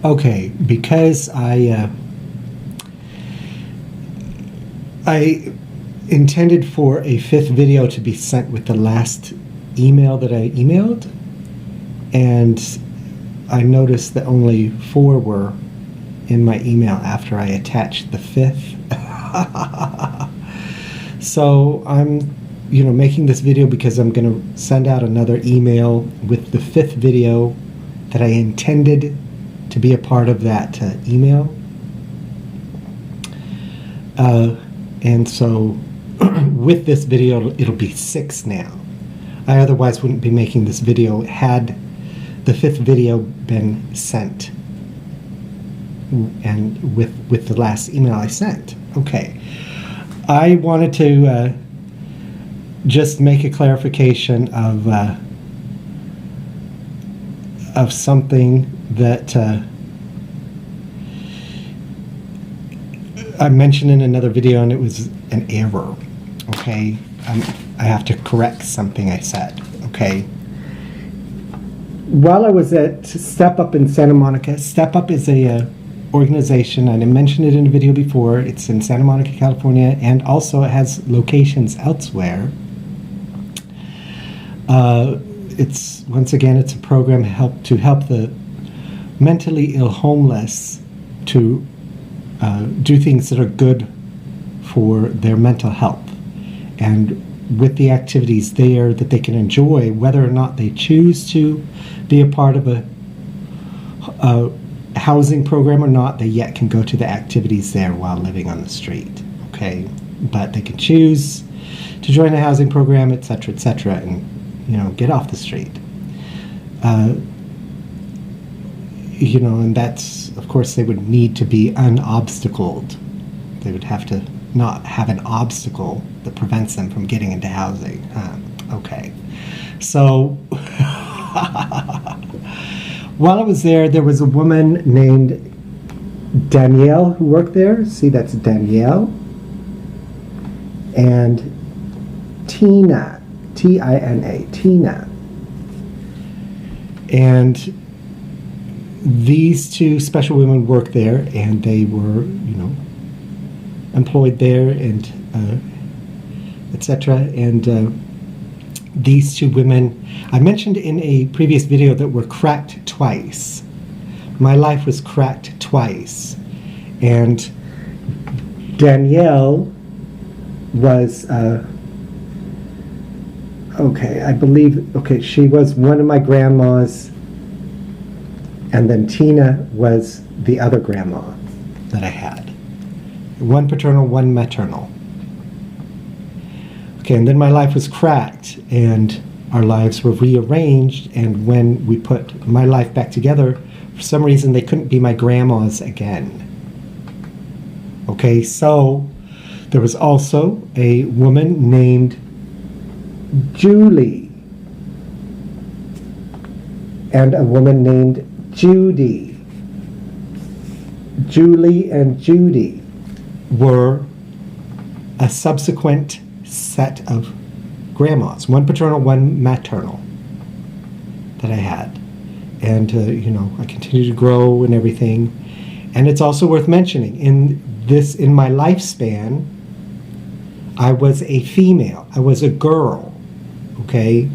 Okay, because I intended for a fifth video to be sent with the last email that I emailed, and I noticed that only 4 were in my email after I attached the fifth. So I'm making this video because I'm going to send out another email with the fifth video that I intended to be a part of that email. And so with this video, it'll be 6 now. I otherwise wouldn't be making this video had the fifth video been sent and with the last email I sent. Okay. I wanted to just make a clarification of something that I mentioned in another video, and it was an error. Okay, I have to correct something I said. Okay. While I was at Step Up in Santa Monica, Step Up is a organization, and I mentioned it in a video before. It's in Santa Monica, California, and also it has locations elsewhere. It's a program to help the mentally ill homeless to do things that are good for their mental health, and with the activities there that they can enjoy, whether or not they choose to be a part of a housing program or not, they yet can go to the activities there while living on the street. Okay, but they can choose to join a housing program, etc., and get off the street. And that's, of course, they would need to be unobstacled. They would have to not have an obstacle that prevents them from getting into housing. Okay. So while I was there was a woman named Danielle who worked there. See, that's Danielle. And Tina, Tina, Tina. And these 2 special women worked there, and they were, employed there, and etc. And these 2 women, I mentioned in a previous video that were cracked twice. My life was cracked twice, and Danielle was she was one of my grandmas, and then Tina was the other grandma that I had. 1 paternal, 1 maternal. Okay, and then my life was cracked, and our lives were rearranged, and when we put my life back together, for some reason they couldn't be my grandmas again. Okay, so there was also a woman named Julie and a woman named Judy. Julie and Judy were a subsequent set of grandmas, 1 paternal, 1 maternal that I had. And I continued to grow and everything. And it's also worth mentioning, in my lifespan, I was a female. I was a girl. Okay?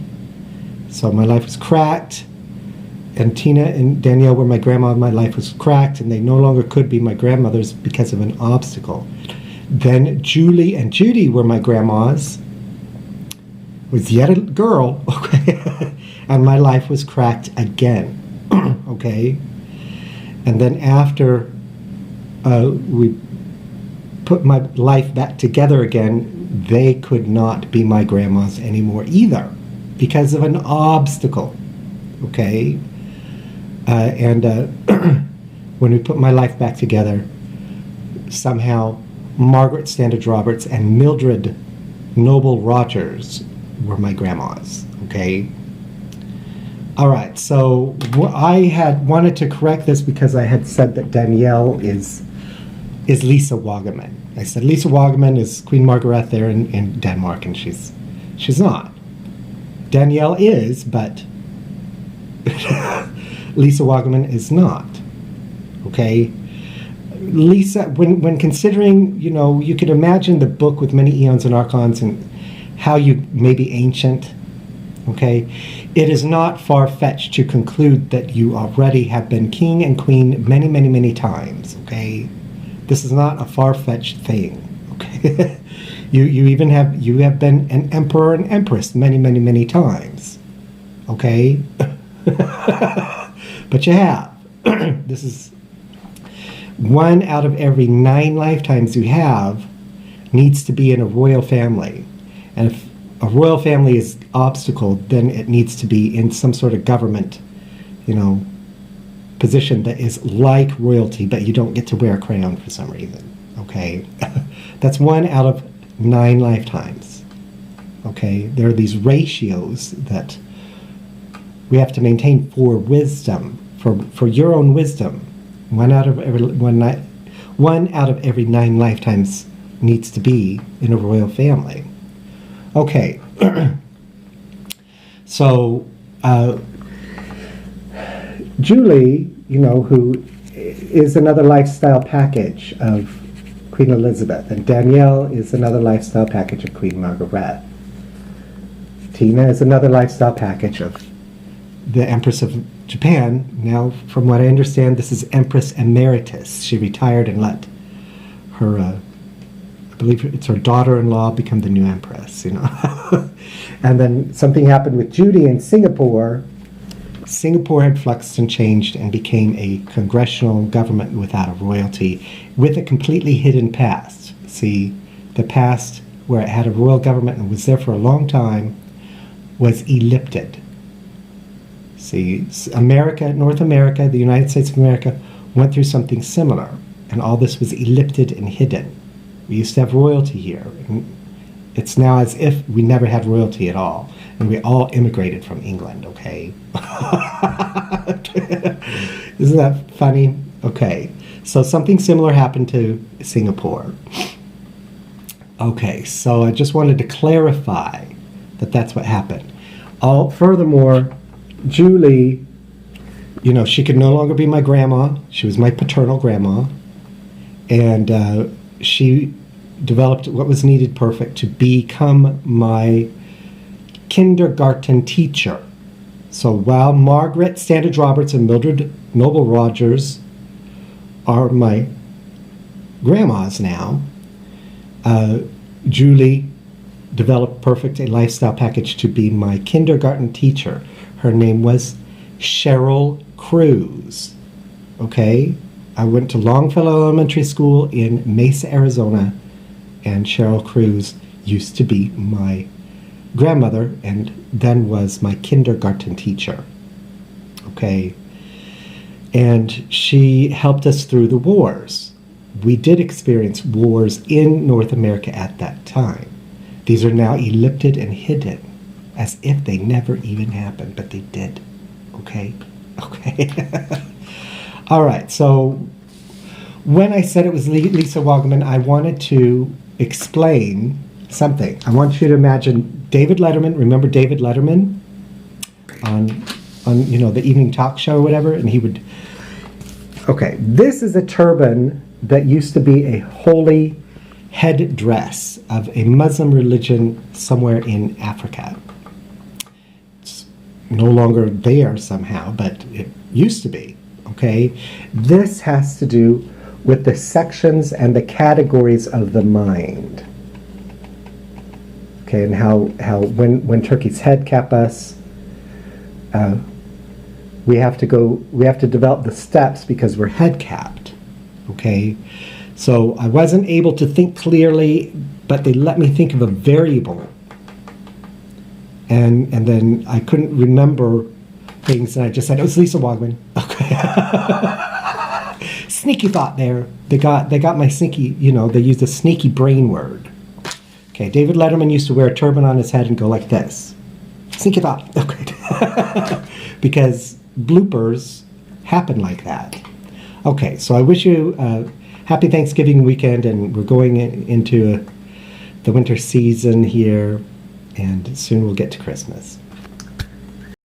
So my life was cracked, and Tina and Danielle were my grandma. My life was cracked, and they no longer could be my grandmothers because of an obstacle. Then Julie and Judy were my grandmas. Was yet a girl, okay? And my life was cracked again, okay? And then after we put my life back together again, they could not be my grandmas anymore either because of an obstacle, okay? And when we put my life back together, somehow Margaret Standage Roberts and Mildred Noble Rogers were my grandmas, okay? All right, so I had wanted to correct this because I had said that Danielle is Lisa Wagaman. I said Lisa Wagaman is Queen Margaret there in Denmark, and she's not. Danielle is, but Lisa Wagaman is not. Okay? Lisa, when considering, you could imagine the book with many eons and archons and how you may be ancient. Okay? It is not far-fetched to conclude that you already have been king and queen many, many, many times. Okay? This is not a far-fetched thing. Okay? you have been an emperor and empress many, many, many times. Okay? But you have. This is 1 out of every 9 lifetimes you have needs to be in a royal family. And if a royal family is obstacled, then it needs to be in some sort of government, position that is like royalty, but you don't get to wear a crown for some reason. Okay? That's 1 out of 9 lifetimes. Okay? There are these ratios that we have to maintain for wisdom, for your own wisdom. 1 out of every 9 lifetimes needs to be in a royal family. Okay. So Julie, who is another lifestyle package of Queen Elizabeth, and Danielle is another lifestyle package of Queen Margaret. Tina is another lifestyle package of the Empress of Japan. Now, from what I understand, this is Empress Emeritus. She retired and let her, I believe it's her daughter-in-law, become the new Empress, And then something happened with Judy in Singapore. Singapore had fluxed and changed and became a congressional government without a royalty, with a completely hidden past. See, the past where it had a royal government and was there for a long time was ellipted. See, North America, the United States of America, went through something similar, and all this was ellipted and hidden. We used to have royalty here. And it's now as if we never had royalty at all, and we all immigrated from England, okay? Isn't that funny? Okay, so something similar happened to Singapore. Okay, so I just wanted to clarify that that's what happened. Furthermore, Julie, she could no longer be my grandma. She was my paternal grandma. And she developed what was needed perfect to become my kindergarten teacher. So while Margaret Standage Roberts and Mildred Noble Rogers are my grandmas now, Julie developed perfect a lifestyle package to be my kindergarten teacher. Her name was Cheryl Cruz. Okay? I went to Longfellow Elementary School in Mesa, Arizona, and Cheryl Cruz used to be my grandmother and then was my kindergarten teacher. Okay? And she helped us through the wars. We did experience wars in North America at that time. These are now ellipted and hidden, as if they never even happened, but they did. Okay? Okay. All right, so when I said it was Lisa Wagaman, I wanted to explain something. I want you to imagine David Letterman. Remember David Letterman on the evening talk show or whatever? And he would... Okay, this is a turban that used to be a holy headdress of a Muslim religion somewhere in Africa. It's no longer there somehow, but it used to be. Okay, this has to do with the sections and the categories of the mind. Okay, and how when turkeys head cap us, we have to develop the steps because we're head capped. Okay, so I wasn't able to think clearly, but they let me think of a variable, and then I couldn't remember things, and I just said it was Lisa Wagaman. Okay. Sneaky thought there. They got my sneaky, they used a sneaky brain word. Okay, David Letterman used to wear a turban on his head and go like this. Sneaky thought. Okay. Because bloopers happen like that. Okay, so I wish you a happy Thanksgiving weekend, and we're going into the winter season here, and soon we'll get to Christmas.